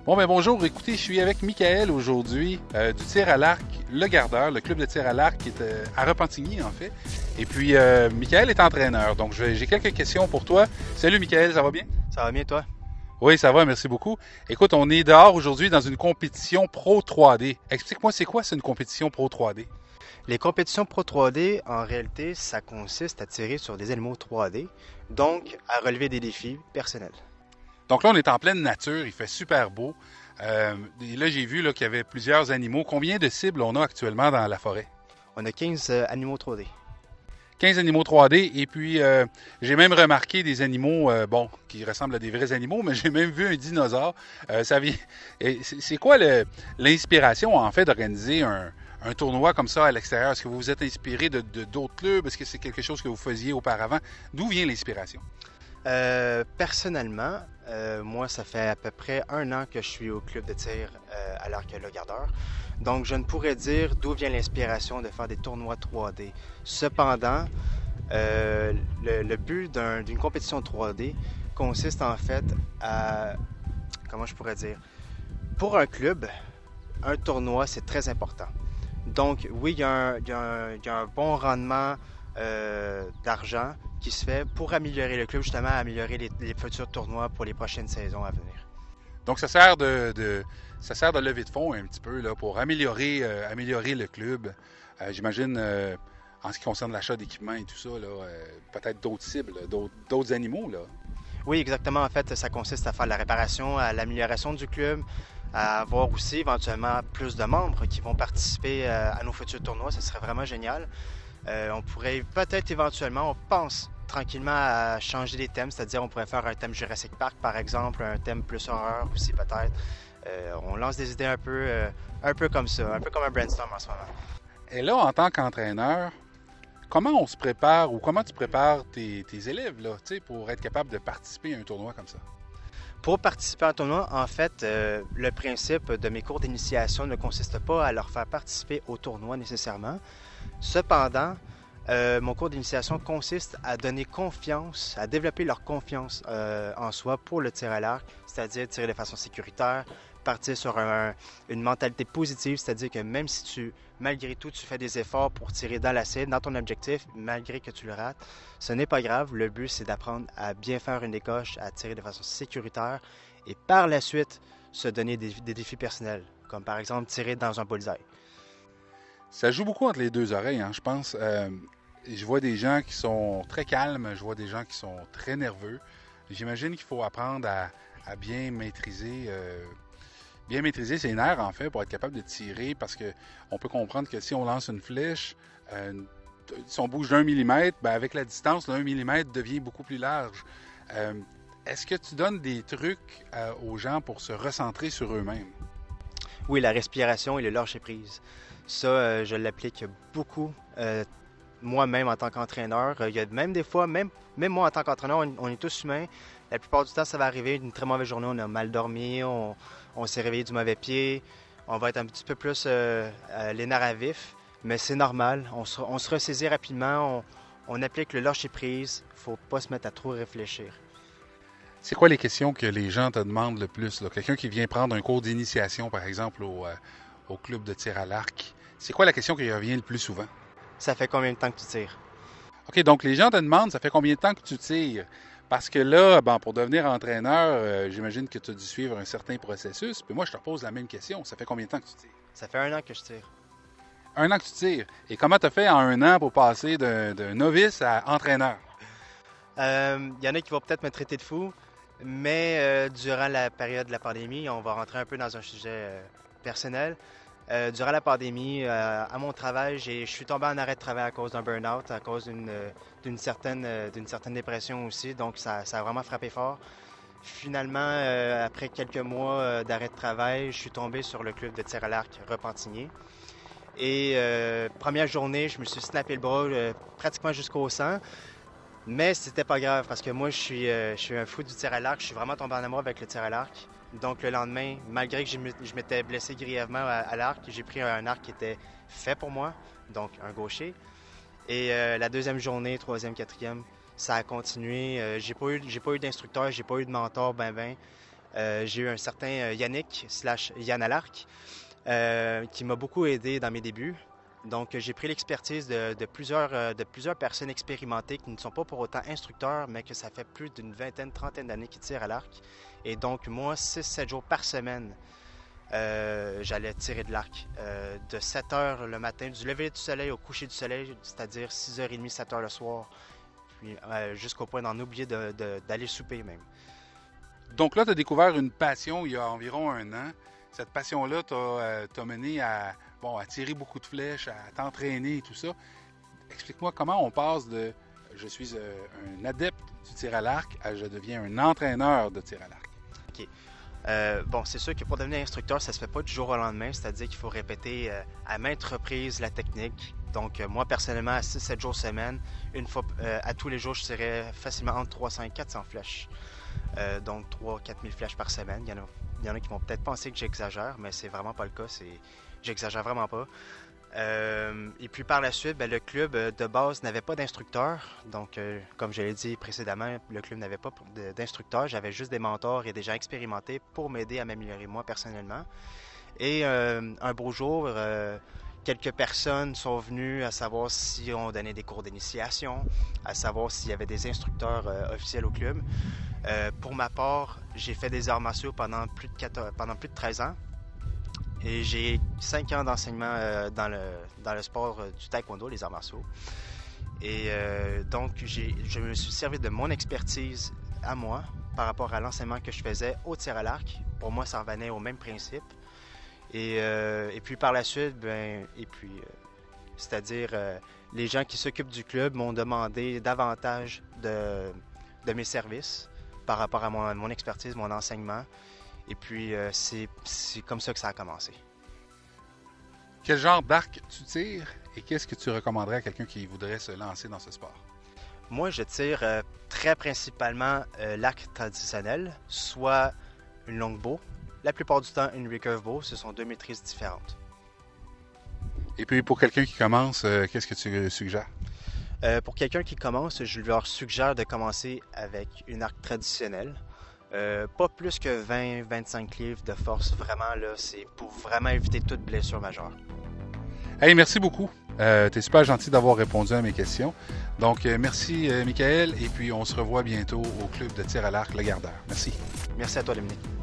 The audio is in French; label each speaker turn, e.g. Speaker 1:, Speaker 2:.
Speaker 1: Bon, ben bonjour. Écoutez, je suis avec Michael aujourd'hui du tir à l'arc Le Gardeur, le club de tir à l'arc qui est à Repentigny, en fait. Et puis, Michael est entraîneur, donc j'ai quelques questions pour toi. Salut Michael, ça va bien?
Speaker 2: Ça va bien, toi?
Speaker 1: Oui, ça va, merci beaucoup. Écoute, on est dehors aujourd'hui dans une compétition Pro 3D. Explique-moi, c'est une compétition Pro 3D?
Speaker 2: Les compétitions Pro 3D, en réalité, ça consiste à tirer sur des animaux 3D, donc à relever des défis personnels.
Speaker 1: Donc là, on est en pleine nature, il fait super beau. Et là, j'ai vu là, qu'il y avait plusieurs animaux. Combien de cibles on a actuellement dans la forêt?
Speaker 2: On a 15 animaux 3D.
Speaker 1: 15 animaux 3D, et puis j'ai même remarqué des animaux, bon, qui ressemblent à des vrais animaux, mais j'ai même vu un dinosaure. C'est quoi l'inspiration, en fait, d'organiser un tournoi comme ça à l'extérieur? Est-ce que vous vous êtes inspiré de d'autres clubs? Est-ce que c'est quelque chose que vous faisiez auparavant? D'où vient l'inspiration?
Speaker 2: Personnellement, moi, ça fait à peu près 1 an que je suis au club de tir à l'arc Le Gardeur. Donc, je ne pourrais dire d'où vient l'inspiration de faire des tournois 3D. Cependant, le but d'une compétition 3D consiste en fait à, comment je pourrais dire, pour un club, un tournoi, c'est très important. Donc, oui, il y a un bon rendement d'argent qui se fait pour améliorer le club, justement, améliorer les futurs tournois pour les prochaines saisons à venir.
Speaker 1: Donc, ça sert ça sert de levée de fonds un petit peu là, pour améliorer le club. J'imagine, en ce qui concerne l'achat d'équipements et tout ça, peut-être d'autres cibles, d'autres animaux, là.
Speaker 2: Oui, exactement. En fait, ça consiste à faire la réparation, à l'amélioration du club, à avoir aussi éventuellement plus de membres qui vont participer à nos futurs tournois. Ce serait vraiment génial. On pourrait peut-être éventuellement, on pense tranquillement à changer les thèmes, c'est-à-dire on pourrait faire un thème Jurassic Park par exemple, un thème plus horreur aussi peut-être. On lance des idées un peu comme ça, un peu comme un brainstorm en ce moment.
Speaker 1: Et là, en tant qu'entraîneur, comment on se prépare ou comment tu prépares tes élèves là, pour être capable de participer à un tournoi comme ça?
Speaker 2: Pour participer à un tournoi, en fait, le principe de mes cours d'initiation ne consiste pas à leur faire participer au tournoi nécessairement. Cependant, mon cours d'initiation consiste à donner confiance, à développer leur confiance en soi pour le tir à l'arc, c'est-à-dire tirer de façon sécuritaire, partir sur une mentalité positive, c'est-à-dire que même si malgré tout, tu fais des efforts pour tirer dans la cible, dans ton objectif, malgré que tu le rates, ce n'est pas grave. Le but, c'est d'apprendre à bien faire une décoche, à tirer de façon sécuritaire et par la suite, se donner des défis personnels, comme par exemple tirer dans un bullseye.
Speaker 1: Ça joue beaucoup entre les deux oreilles, hein, je pense. Je vois des gens qui sont très calmes, je vois des gens qui sont très nerveux. J'imagine qu'il faut apprendre à bien maîtriser ses nerfs, en fait, pour être capable de tirer, parce que on peut comprendre que si on lance une flèche, si on bouge d'1 millimètre, ben avec la distance, l'1 millimètre devient beaucoup plus large. Est-ce que tu donnes des trucs aux gens pour se recentrer sur eux-mêmes?
Speaker 2: Oui, la respiration et le lâcher-prise. Ça, je l'applique beaucoup moi-même en tant qu'entraîneur. Il y a même des fois, même moi en tant qu'entraîneur, on est tous humains. La plupart du temps, ça va arriver une très mauvaise journée, on a mal dormi, on s'est réveillé du mauvais pied, on va être un petit peu plus les nerfs à vif, mais c'est normal. On se ressaisit rapidement, on applique le lâcher-prise. Il ne faut pas se mettre à trop réfléchir.
Speaker 1: C'est quoi les questions que les gens te demandent le plus, là? Quelqu'un qui vient prendre un cours d'initiation, par exemple, au club de tir à l'arc, c'est quoi la question qui revient le plus souvent?
Speaker 2: Ça fait combien de temps que tu tires?
Speaker 1: OK, donc les gens te demandent, ça fait combien de temps que tu tires? Parce que là, bon, pour devenir entraîneur, j'imagine que tu as dû suivre un certain processus. Puis moi, je te repose la même question. Ça fait combien de temps que tu tires?
Speaker 2: Ça fait 1 an que je tire.
Speaker 1: 1 an que tu tires. Et comment tu as fait en 1 an pour passer d'un novice à entraîneur?
Speaker 2: Y en a qui vont peut-être me traiter de fou, mais durant la période de la pandémie, on va rentrer un peu dans un sujet personnel. Durant la pandémie, à mon travail, je suis tombé en arrêt de travail à cause d'un burn-out, à cause d'une certaine dépression aussi, donc ça a vraiment frappé fort. Finalement, après quelques mois d'arrêt de travail, je suis tombé sur le club de tir à l'arc Repentigny. Et première journée, je me suis snappé le bras pratiquement jusqu'au sang. Mais c'était pas grave parce que moi, je suis un fou du tir à l'arc. Je suis vraiment tombé en amour avec le tir à l'arc. Donc le lendemain, malgré que je m'étais blessé grièvement à l'arc, j'ai pris un arc qui était fait pour moi, donc un gaucher. Et la deuxième journée, troisième, quatrième, ça a continué. J'ai pas eu d'instructeur, j'ai pas eu de mentor, ben. J'ai eu un certain Yannick / Yann à l'arc qui m'a beaucoup aidé dans mes débuts. Donc, j'ai pris l'expertise de plusieurs personnes expérimentées qui ne sont pas pour autant instructeurs, mais que ça fait plus d'une vingtaine, trentaine d'années qu'ils tirent à l'arc. Et donc, moi, 6-7 jours par semaine, j'allais tirer de l'arc. De 7 heures le matin, du lever du soleil au coucher du soleil, c'est-à-dire 6h30, 7 heures le soir, puis jusqu'au point d'en oublier d'aller souper même.
Speaker 1: Donc là, tu as découvert une passion il y a environ 1 an. Cette passion-là t'a mené à tirer beaucoup de flèches, à t'entraîner et tout ça. Explique-moi comment on passe de « je suis un adepte du tir à l'arc » à « je deviens un entraîneur de tir à l'arc ».
Speaker 2: OK. C'est sûr que pour devenir instructeur, ça se fait pas du jour au lendemain, c'est-à-dire qu'il faut répéter à maintes reprises la technique. Donc, moi, personnellement, à 6-7 jours semaine, une fois à tous les jours, je tirais facilement entre 300 et 400 flèches. Donc, 3-4 000 flèches par semaine. Il y en a qui vont peut-être penser que j'exagère, mais c'est vraiment pas le cas. J'exagère vraiment pas. Et puis par la suite, le club de base n'avait pas d'instructeur. Donc, comme je l'ai dit précédemment, le club n'avait pas d'instructeur. J'avais juste des mentors et des gens expérimentés pour m'aider à m'améliorer moi personnellement. Et un beau jour, quelques personnes sont venues à savoir si on donnait des cours d'initiation, à savoir s'il y avait des instructeurs officiels au club. Pour ma part, j'ai fait des arts martiaux pendant plus de 13 ans. Et j'ai 5 ans d'enseignement dans le sport du taekwondo, les arts martiaux. Et donc, je me suis servi de mon expertise à moi par rapport à l'enseignement que je faisais au tir à l'arc. Pour moi, ça revenait au même principe. Et puis par la suite, c'est-à-dire les gens qui s'occupent du club m'ont demandé davantage de mes services par rapport à mon expertise, mon enseignement. Et puis, c'est comme ça que ça a commencé.
Speaker 1: Quel genre d'arc tu tires et qu'est-ce que tu recommanderais à quelqu'un qui voudrait se lancer dans ce sport?
Speaker 2: Moi, je tire très principalement l'arc traditionnel, soit une longbow. La plupart du temps, une recurve bow. Ce sont 2 maîtrises différentes.
Speaker 1: Et puis, pour quelqu'un qui commence, qu'est-ce que tu suggères?
Speaker 2: Pour quelqu'un qui commence, je leur suggère de commencer avec une arc traditionnelle. Pas plus que 20-25 livres de force. Vraiment, là, c'est pour vraiment éviter toute blessure majeure.
Speaker 1: Hey, merci beaucoup. T'es super gentil d'avoir répondu à mes questions. Donc, merci, Michael. Et puis, on se revoit bientôt au club de tir à l'arc Le Gardeur. Merci.
Speaker 2: Merci à toi, Dominique.